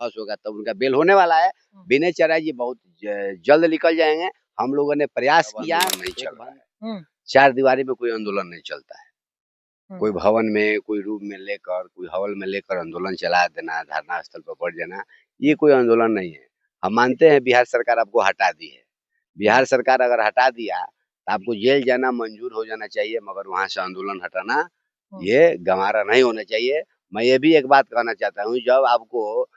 पास होगा तब उनका बेल होने वाला है। विनय चराय जी बहुत जल्द निकल जाएंगे। हम लोगों ने प्रयास किया, नहीं चल रहा है। चार दीवारी में कोई आंदोलन नहीं चलता है। कोई भवन में, कोई रूम में लेकर, कोई हॉल में लेकर आंदोलन चला देना, धरना स्थल पर बढ़ जाना, ये कोई आंदोलन नहीं है। हम मानते हैं बिहार सरकार आपको हटा दी है। बिहार सरकार अगर हटा दिया तो आपको जेल जाना मंजूर हो जाना चाहिए, मगर वहां से आंदोलन हटाना ये गंवारा नहीं होना चाहिए। मैं ये भी एक बात कहना चाहता हूँ, जब आपको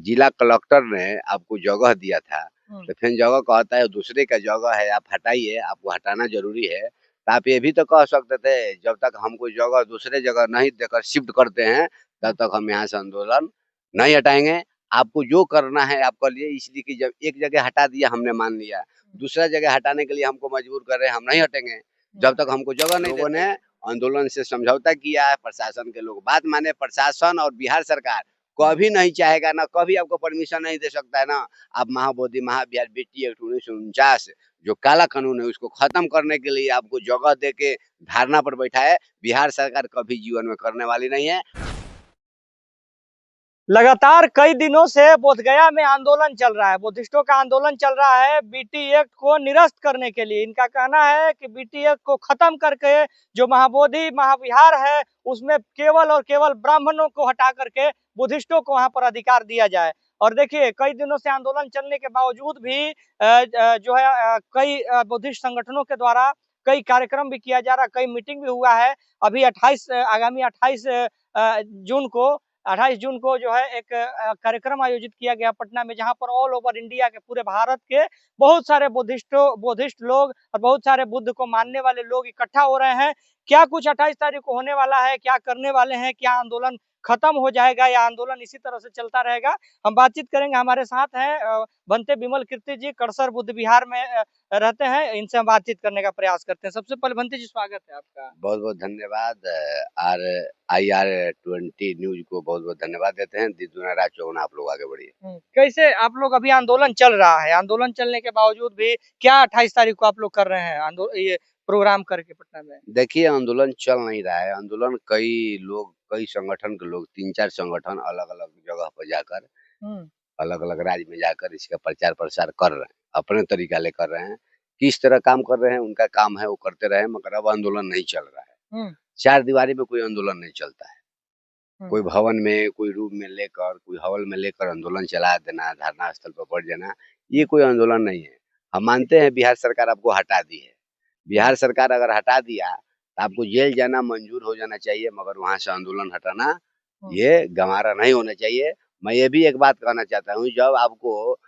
जिला कलेक्टर ने आपको जगह दिया था तो फिर जगह कहता है दूसरे का जगह है, आप हटाइए, आपको हटाना जरूरी है। तो आप ये भी तो कह सकते थे जब तक हमको जगह दूसरे जगह नहीं देकर शिफ्ट करते हैं तब तक हम यहाँ से आंदोलन नहीं हटाएंगे। आपको जो करना है आप कर लिए, इसलिए कि जब एक जगह हटा दिया हमने मान लिया, दूसरा जगह हटाने के लिए हमको मजबूर कर रहे हैं, हम नहीं हटेंगे जब तक हमको जगह नहीं। लोगों ने आंदोलन से समझौता किया है, प्रशासन के लोग बात माने। प्रशासन और बिहार सरकार कभी नहीं चाहेगा ना, कभी आपको परमिशन नहीं दे सकता है ना। आप महाबोधि महाविहार बीटी एक्ट 1949 जो काला कानून है उसको खत्म करने के लिए आपको जगह दे के धारणा पर बैठा है, बिहार सरकार कभी जीवन में करने वाली नहीं है। लगातार कई दिनों से बोधगया में आंदोलन चल रहा है, बुद्धिस्टों का आंदोलन चल रहा है बीटी एक्ट को निरस्त करने के लिए। इनका कहना है कि बीटी एक्ट को खत्म करके जो महाबोधि महाविहार है उसमें केवल और केवल ब्राह्मणों को हटा करके बुद्धिस्टों को वहां पर अधिकार दिया जाए। और देखिए कई दिनों से आंदोलन चलने के बावजूद भी जो है कई बुद्धिस्ट संगठनों के द्वारा कई कार्यक्रम भी किया जा रहा है, कई मीटिंग भी हुआ है। अभी आगामी 28 जून को जो है एक कार्यक्रम आयोजित किया गया पटना में, जहां पर ऑल ओवर इंडिया के पूरे भारत के बहुत सारे बुद्धिस्ट लोग और बहुत सारे बुद्ध को मानने वाले लोग इकट्ठा हो रहे हैं। क्या कुछ 28 तारीख को होने वाला है, क्या करने वाले हैं, क्या आंदोलन खत्म हो जाएगा या आंदोलन इसी तरह से चलता रहेगा, हम बातचीत करेंगे। हमारे साथ हैं बनते बिमल कीर्ति जी, करसर बुद्ध विहार में रहते हैं। इनसे हम बातचीत करने का प्रयास करते हैं। सबसे पहले बनते जी स्वागत है आपका। बहुत बहुत धन्यवाद। IR20 न्यूज को बहुत बहुत धन्यवाद देते हैं। दिन रात चौगुना आप लोग आगे बढ़िए। कैसे आप लोग, अभी आंदोलन चल रहा है, आंदोलन चलने के बावजूद भी क्या 28 तारीख को आप लोग कर रहे हैं ये प्रोग्राम करके पटना में? देखिए आंदोलन चल नहीं रहा है। आंदोलन कई लोग, कई संगठन के लोग, 3-4 संगठन अलग अलग जगह पर जाकर, अलग अलग राज्य में जाकर इसका प्रचार प्रसार कर रहे हैं, अपने तरीका ले कर रहे हैं। किस तरह काम कर रहे हैं उनका काम है, वो करते रहे, मगर अब आंदोलन नहीं चल रहा है। चार दीवारी में कोई आंदोलन नहीं चलता है। कोई भवन में, कोई रूम में लेकर, कोई हॉल में लेकर आंदोलन चला देना, धरना स्थल पर बढ़ जाना, ये कोई आंदोलन नहीं है। हम मानते हैं बिहार सरकार आपको हटा दी है। बिहार सरकार अगर हटा दिया तो आपको जेल जाना मंजूर हो जाना चाहिए, मगर वहां से आंदोलन हटाना ये गंवारा नहीं होना चाहिए। मैं ये भी एक बात कहना चाहता हूँ, जब आपको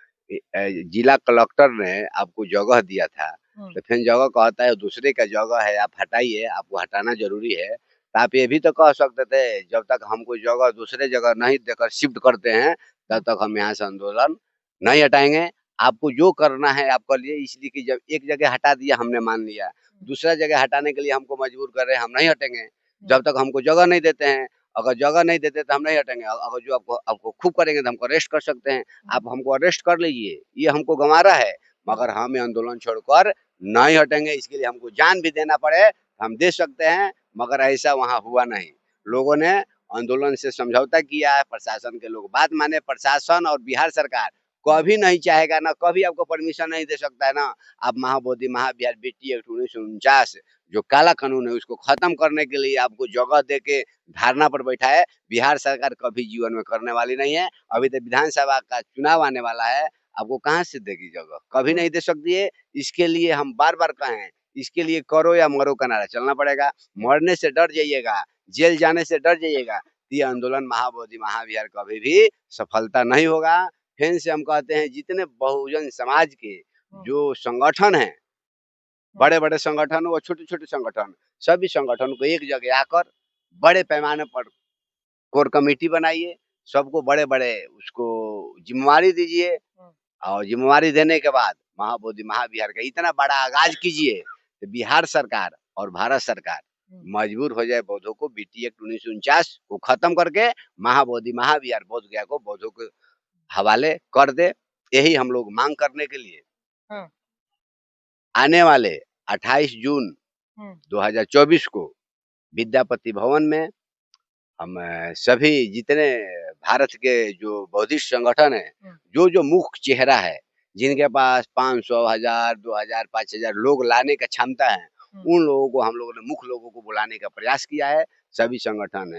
जिला कलेक्टर ने आपको जगह दिया था तो फिर जगह कहता है दूसरे का जगह है, आप हटाइए, आपको हटाना जरूरी है। तो आप ये भी तो कह सकते थे जब तक हमको जगह दूसरे जगह नहीं देकर शिफ्ट करते हैं तब तक हम यहाँ से आंदोलन नहीं हटाएंगे। आपको जो करना है आप कर लिए, इसलिए कि जब एक जगह हटा दिया हमने मान लिया, दूसरा जगह हटाने के लिए हमको मजबूर कर रहे हैं, हम नहीं हटेंगे जब तक हमको जगह नहीं देते हैं। अगर जगह नहीं देते तो हम नहीं हटेंगे। अगर जो आपको आपको खूब करेंगे तो हमको अरेस्ट कर सकते हैं। आप हमको अरेस्ट कर लीजिए, ये हमको गंवारा है, मगर हम आंदोलन छोड़कर नहीं हटेंगे। इसके लिए हमको जान भी देना पड़े हम दे सकते हैं, मगर ऐसा वहाँ हुआ नहीं। लोगों ने आंदोलन से समझौता किया है, प्रशासन के लोग बात माने। प्रशासन और बिहार सरकार कभी नहीं चाहेगा ना, कभी आपको परमिशन नहीं दे सकता है ना। आप महाबोधि महाविहार बीटी एक्ट 1949 जो काला कानून है उसको खत्म करने के लिए आपको जगह दे के धारणा पर बैठा है, बिहार सरकार कभी जीवन में करने वाली नहीं है। अभी तो विधानसभा का चुनाव आने वाला है, आपको कहाँ से देगी जगह, कभी नहीं दे सकती है। इसके लिए हम बार बार कहें, इसके लिए करो या मरो का नारा चलना पड़ेगा। मरने से डर जाइएगा, जेल जाने से डर जाइएगा, ये आंदोलन महाबोधि महाविहार कभी भी सफलता नहीं होगा। फिर से हम कहते हैं जितने बहुजन समाज के जो संगठन हैं, बड़े बड़े संगठन और छोटे छोटे संगठन, सभी संगठन को एक जगह आकर बड़े पैमाने पर कोर कमेटी बनाइए, सबको बड़े बड़े उसको जिम्मेवारी दीजिए, और जिम्मेवारी देने के बाद महाबोधि महाविहार का इतना बड़ा आगाज कीजिए तो बिहार सरकार और भारत सरकार मजबूर हो जाए बौद्धों को बीटी एक्ट 1949 को खत्म करके महाबोधि महाविहार बोध गया को बौद्धों के हवाले कर दे। यही हम लोग मांग करने के लिए आने वाले 28 जून 2024 को विद्यापति भवन में हम सभी जितने भारत के जो बौद्धिस्ट संगठन है, जो जो मुख्य चेहरा है, जिनके पास 500, 1000, 2000, 5000 लोग लाने का क्षमता है, उन लोगों को हम लोगों ने मुख्य लोगों को बुलाने का प्रयास किया है। सभी संगठन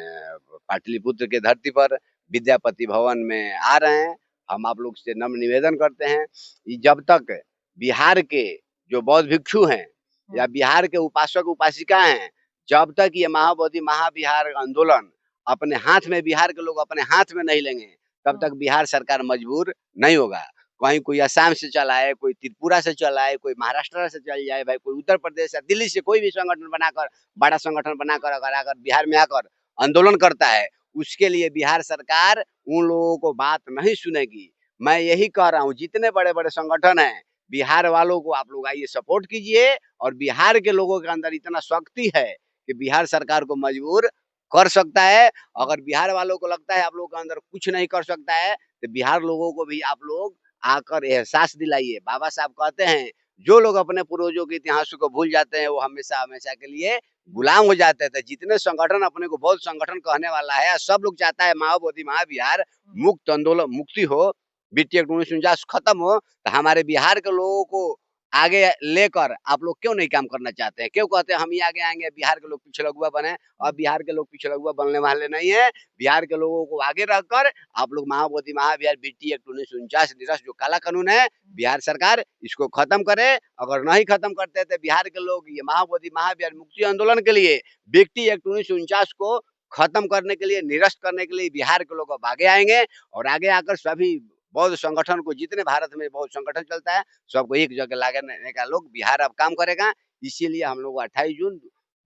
पाटलिपुत्र के धरती पर विद्यापति भवन में आ रहे हैं। हम आप लोग से नम्र निवेदन करते हैं कि जब तक बिहार के जो बौद्ध भिक्षु हैं या बिहार के उपासक उपासिका हैं, जब तक ये महाबोधि महाविहार आंदोलन अपने हाथ में, बिहार के लोग अपने हाथ में नहीं लेंगे, तब तक बिहार सरकार मजबूर नहीं होगा। कहीं कोई असम से चलाए, कोई त्रिपुरा से चलाए, कोई महाराष्ट्र से चल जाए, भाई कोई उत्तर प्रदेश या दिल्ली से कोई भी संगठन बनाकर, बड़ा संगठन बनाकर अगर बिहार में आकर आंदोलन करता है, उसके लिए बिहार सरकार उन लोगों को बात नहीं सुनेगी। मैं यही कह रहा हूँ, जितने बड़े बड़े संगठन हैं, बिहार वालों को आप लोग आइए सपोर्ट कीजिए। और बिहार के लोगों के अंदर इतना शक्ति है कि बिहार सरकार को मजबूर कर सकता है। अगर बिहार वालों को लगता है आप लोगों के अंदर कुछ नहीं कर सकता है, तो बिहार लोगों को भी आप लोग आकर एहसास दिलाइए। बाबा साहब कहते हैं, जो लोग अपने पूर्वजों के इतिहास को भूल जाते हैं, वो हमेशा हमेशा के लिए गुलाम हो जाते थे। जितने संगठन अपने को बौद्ध संगठन कहने वाला है, सब लोग चाहता है महाबोधि महाविहार मुक्त आंदोलन मुक्ति हो, बीटी एक्ट 1949 खत्म हो। तो हमारे बिहार के लोगों को आगे लेकर आप लोग क्यों नहीं काम करना चाहते हैं? क्यों कहते हैं हम ही आगे आएंगे, बिहार के लोग पिछड़ुआ बने? और बिहार के लोग पिछड़ुआ बनने वाले नहीं है। बिहार के लोगों को आगे रखकर आप लोग महाबोधि महाविहार बीटी एक्ट 1949 निरस्त जो काला कानून है, बिहार सरकार इसको खत्म करे। अगर नहीं खत्म करते तो बिहार के लोग ये महाबोधि महाविहार मुक्ति आंदोलन के लिए बीटी एक्ट 1949 को खत्म करने के लिए, निरस्त करने के लिए बिहार के लोग अब आगे आएंगे। और आगे आकर सभी बौद्ध संगठन को, जितने भारत में बौद्ध संगठन चलता है, सबको एक जगह लाने का लोग बिहार अब काम करेगा। इसीलिए हम लोग 28 जून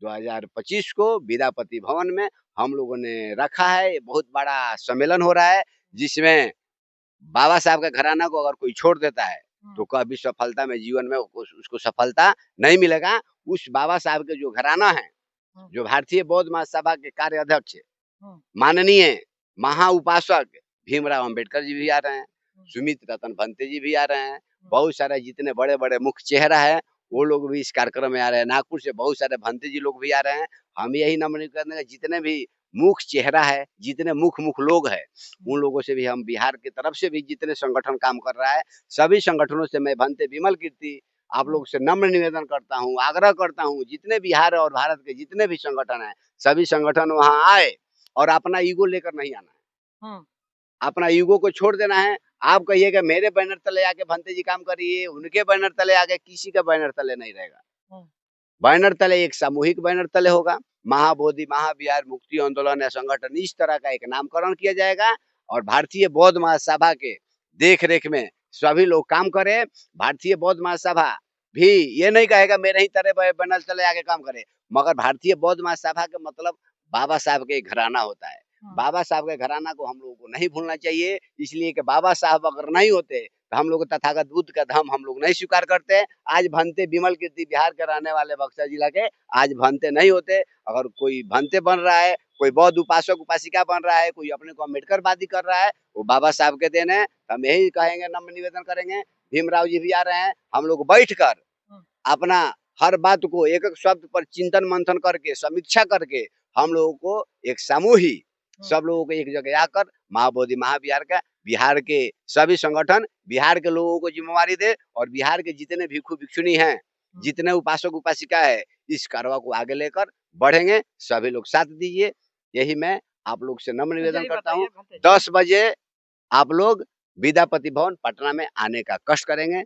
2025 को विद्यापति भवन में हम लोगों ने रखा है। बहुत बड़ा सम्मेलन हो रहा है, जिसमें बाबा साहब के घराना को अगर कोई छोड़ देता है तो कभी सफलता में, जीवन में उसको सफलता नहीं मिलेगा। उस बाबा साहब के जो घराना है, जो भारतीय बौद्ध महासभा के कार्य अध्यक्ष माननीय महाउपासक भीमराव अंबेडकर जी भी आ रहे हैं, सुमित रतन भंते जी भी आ रहे हैं, बहुत सारे जितने बड़े बड़े मुख्य चेहरा है वो लोग भी इस कार्यक्रम में आ रहे हैं। नागपुर से बहुत सारे भंते जी लोग भी आ रहे हैं। हम यही नम्र करने का, जितने भी मुख्य चेहरा है, जितने मुख्य लोग हैं, उन लोगों से भी, हम बिहार की तरफ से भी जितने संगठन काम कर रहा है, सभी संगठनों से मैं भंते विमल कीर्ति आप लोग से नम्र निवेदन करता हूँ, आग्रह करता हूँ, जितने बिहार और भारत के जितने भी संगठन है, सभी संगठन वहाँ आए और अपना ईगो लेकर नहीं आना है। अपना ईगो को छोड़ देना है। आप कहिएगा मेरे बैनर तले आके भंते जी काम करिए, उनके बैनर तले आके, किसी का बैनर तले नहीं रहेगा। बैनर तले एक सामूहिक बैनर तले होगा, महाबोधि महाविहार मुक्ति आंदोलन या संगठन, इस तरह का एक नामकरण किया जाएगा। और भारतीय बौद्ध महासभा के देख रेख में सभी लोग काम करें। भारतीय बौद्ध महासभा भी ये नहीं कहेगा मेरे ही तरह बैनर तले आके काम करे, मगर भारतीय बौद्ध महासभा का मतलब बाबा साहब के घराना होता है। बाबा साहब के घराना को हम लोगों को नहीं भूलना चाहिए। इसलिए कि बाबा साहब अगर नहीं होते तो हम लोग तथागत बुद्ध का धर्म हम लोग नहीं स्वीकार करते। आज भंते विमल कीर्ति बिहार के रहने वाले बक्सर जिला के आज भंते नहीं होते। अगर कोई भंते बन रहा है, कोई बौद्ध उपासक उपासिका बन रहा है, कोई अपने को अम्बेडकरवादी कर रहा है, वो बाबा साहब के देन है। हम यही कहेंगे, नम्र निवेदन करेंगे। भीमराव जी भी आ रहे हैं, हम लोग बैठ कर अपना हर बात को एक एक शब्द पर चिंतन मंथन करके, समीक्षा करके, हम लोगों को एक सामूहिक, सब लोगों को एक जगह आकर महाबोधि महाविहार का, बिहार के सभी संगठन बिहार के लोगों को जिम्मेवारी दे। और बिहार के जितने भिक्षु भिक्षुणी हैं, जितने उपासक उपासिका है, इस कार्य को आगे लेकर बढ़ेंगे। सभी लोग साथ दीजिए, यही मैं आप लोग से नम्र निवेदन करता हूँ। 10 बजे आप लोग विद्यापति भवन पटना में आने का कष्ट करेंगे,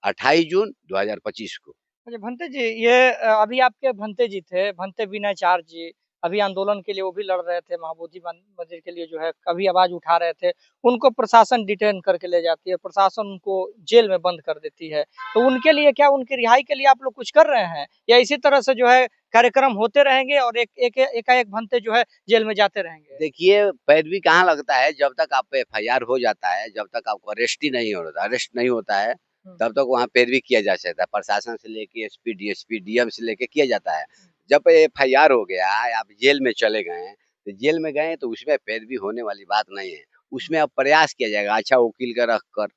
28 जून 2025 को। अच्छा भंते जी, ये अभी आपके भंते जी थे, भंते विनयचार्य जी, अभी आंदोलन के लिए वो भी लड़ रहे थे, महाबोधि मंदिर के लिए जो है कभी आवाज उठा रहे थे। उनको प्रशासन डिटेन करके ले जाती है, प्रशासन उनको जेल में बंद कर देती है। तो उनके लिए क्या, उनकी रिहाई के लिए आप लोग कुछ कर रहे हैं, या इसी तरह से जो है कार्यक्रम होते रहेंगे और एक भंते जो है जेल में जाते रहेंगे? देखिए, पैरवी कहाँ लगता है, जब तक आप पे FIR हो जाता है, जब तक आपको अरेस्ट नहीं होता है, तब तक वहाँ पैरवी किया जा सकता है। प्रशासन से लेके SP DSP DM से लेके किया जाता है। जब FIR हो गया, आप जेल में चले गए, तो जेल में गए तो उसमें पैरवी होने वाली बात नहीं है। उसमें अब प्रयास किया जाएगा, अच्छा वकील का रख कर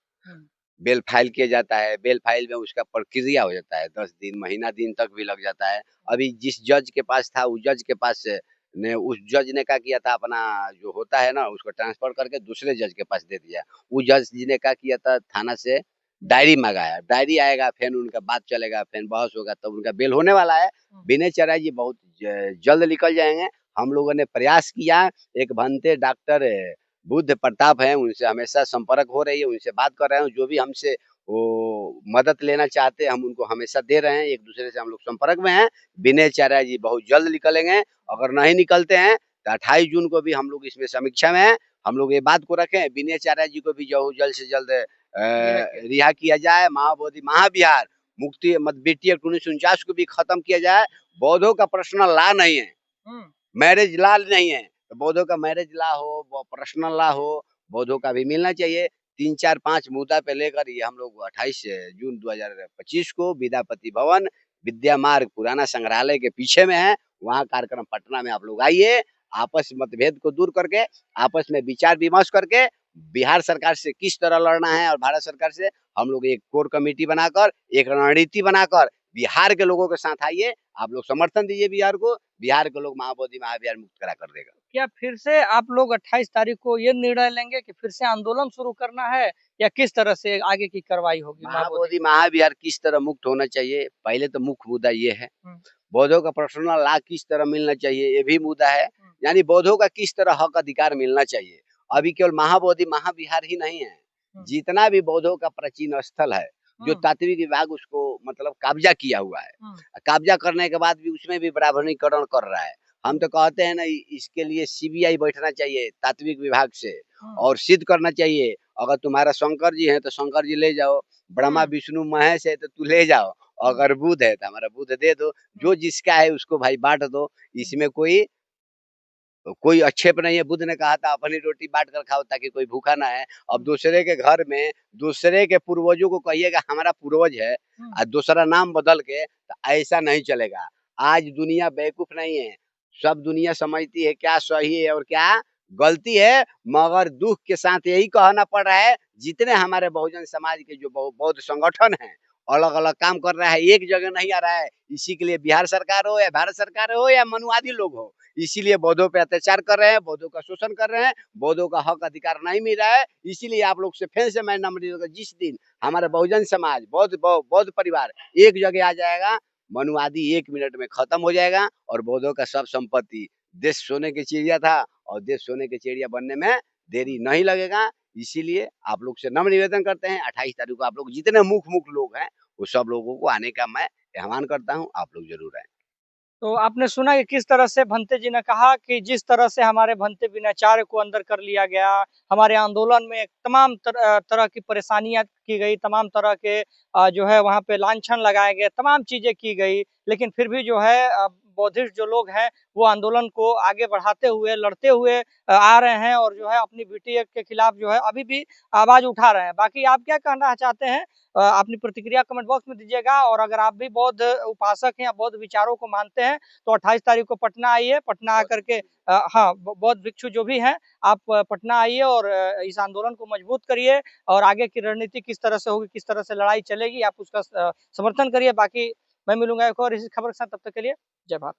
बेल फाइल किया जाता है। बेल फाइल में उसका प्रक्रिया हो जाता है, 10 दिन महीना दिन तक भी लग जाता है। अभी जिस जज के पास था, उस जज के पास ने उस जज ने क्या किया था, अपना जो होता है ना उसको ट्रांसफर करके दूसरे जज के पास दे दिया। वो जज जी ने क्या किया था, थाना से डायरी मंगाया, डायरी आएगा, फिर उनका बात चलेगा, फिर बहस होगा, तब उनका बेल होने वाला है। विनय चराय जी बहुत जल्द निकल जाएंगे। हम लोगों ने प्रयास किया, एक भंते डॉक्टर बुद्ध प्रताप है, उनसे हमेशा संपर्क हो रही है, उनसे बात कर रहे हैं, जो भी हमसे वो मदद लेना चाहते हैं हम उनको हमेशा दे रहे हैं, एक दूसरे से हम लोग संपर्क में हैं। विनय चाराय जी बहुत जल्द निकलेंगे, अगर नहीं निकलते हैं तो 28 जून को भी हम लोग इसमें समीक्षा में हैं। हम लोग ये बात को रखें, विनय चाराय जी को भी जो जल्द से जल्द रिहा किया जाए। महाबोधि महाविहार मुक्ति मत बेटी एक्ट 1949 को भी खत्म किया जाए। बौद्धों का पर्सनल लॉ नहीं है, मैरिज लॉ नहीं है, तो बौद्धों का मैरिज लॉ हो, पर्सनल लॉ हो, बौद्धों का भी मिलना चाहिए। 3, 4, 5 मुद्दा पे लेकर ये हम लोग 28 जून 2025 को विद्यापति भवन विद्या मार्ग पुराना संग्रहालय के पीछे में है, वहाँ कार्यक्रम पटना में आप लोग आइए। आपस मतभेद को दूर करके, आपस में विचार विमर्श करके बिहार सरकार से किस तरह लड़ना है और भारत सरकार से हम लोग एक कोर कमेटी बनाकर, एक रणनीति बनाकर बिहार के लोगों के साथ आइए। आप लोग समर्थन दीजिए बिहार को, बिहार के लोग महाबोधि महाविहार मुक्त करा कर देगा। क्या फिर से आप लोग 28 तारीख को ये निर्णय लेंगे कि फिर से आंदोलन शुरू करना है, या किस तरह से आगे की कार्रवाई होगी? महाबोधि महाविहार किस तरह मुक्त होना चाहिए, पहले तो मुख्य मुद्दा ये है। बौद्धों का पर्सनल लॉ किस तरह मिलना चाहिए, ये भी मुद्दा है। यानी बौद्धों का किस तरह हक अधिकार मिलना चाहिए। अभी केवल महाबोधि महाविहार ही नहीं है, जितना भी बौद्धों का प्राचीन स्थल है, जो तात्विक विभाग उसको मतलब कब्जा किया हुआ है, कब्जा करने के बाद भी उसमें भी ब्राह्मणीकरण कर रहा है। हम तो कहते हैं ना, इसके लिए सीबीआई बैठना चाहिए तात्विक विभाग से और सिद्ध करना चाहिए। अगर तुम्हारा शंकर जी है तो शंकर जी ले जाओ, ब्रह्मा विष्णु महेश है तो तू ले जाओ, अगर बुध है तो हमारा बुध दे दो, जो जिसका है उसको भाई बांट दो। इसमें कोई आक्षेप नहीं है। बुद्ध ने कहा था अपनी रोटी बांट कर खाओ ताकि कोई भूखा ना है। अब दूसरे के घर में दूसरे के पूर्वजों को कहिएगा हमारा पूर्वज है और दूसरा नाम बदल के, तो ऐसा नहीं चलेगा। आज दुनिया बेवकूफ नहीं है, सब दुनिया समझती है क्या सही है और क्या गलती है, मगर दुख के साथ यही कहना पड़ रहा है, जितने हमारे बहुजन समाज के जो बौद्ध संगठन है अलग अलग काम कर रहा है, एक जगह नहीं आ रहा है। इसी के लिए बिहार सरकार हो या भारत सरकार हो या मनुवादी लोग हो, इसीलिए बौद्धों पे अत्याचार कर रहे हैं, बौद्धों का शोषण कर रहे हैं, बौद्धों का हक अधिकार नहीं मिल रहा है। इसीलिए आप लोग से फिर से मैं नम्र होगा, जिस दिन हमारा बहुजन समाज बौद्ध परिवार एक जगह आ जाएगा, मनुवादी 1 मिनट में खत्म हो जाएगा और बौद्धों का सब संपत्ति, देश सोने की चिड़िया था और देश सोने की चिड़िया बनने में देरी नहीं लगेगा। इसीलिए आप लोग से नम्र निवेदन करते हैं, 28 तारीख को आप लोग जितने मुख्य लोग हैं वो सब लोगों को आने का मैं आह्वान करता हूँ, आप लोग जरूर आए। तो आपने सुना कि किस तरह से भंते जी ने कहा कि जिस तरह से हमारे भंते विनयाचार्य को अंदर कर लिया गया, हमारे आंदोलन में तमाम तरह की परेशानियां की गई, तमाम तरह के जो है वहाँ पे लांछन लगाए गए, तमाम चीजें की गई, लेकिन फिर भी जो है बौद्धिस्ट जो लोग हैं वो आंदोलन को आगे बढ़ाते हुए, लड़ते हुए आ रहे हैं और जो है अपनी बीटी एक्ट के खिलाफ जो है अभी भी आवाज उठा रहे हैं। बाकी आप क्या कहना चाहते हैं, अपनी प्रतिक्रिया कमेंट बॉक्स में दीजिएगा। और अगर आप भी बौद्ध उपासक हैं या बौद्ध विचारों को मानते हैं तो 28 तारीख को पटना आइए। पटना आकर के हाँ, बौद्ध भिक्षु जो भी हैं आप पटना आइए और इस आंदोलन को मजबूत करिए और आगे की रणनीति किस तरह से होगी, किस तरह से लड़ाई चलेगी, आप उसका समर्थन करिए। बाकी मैं मिलूंगा एक और इसी खबर के साथ, तब तक के लिए जय भारत।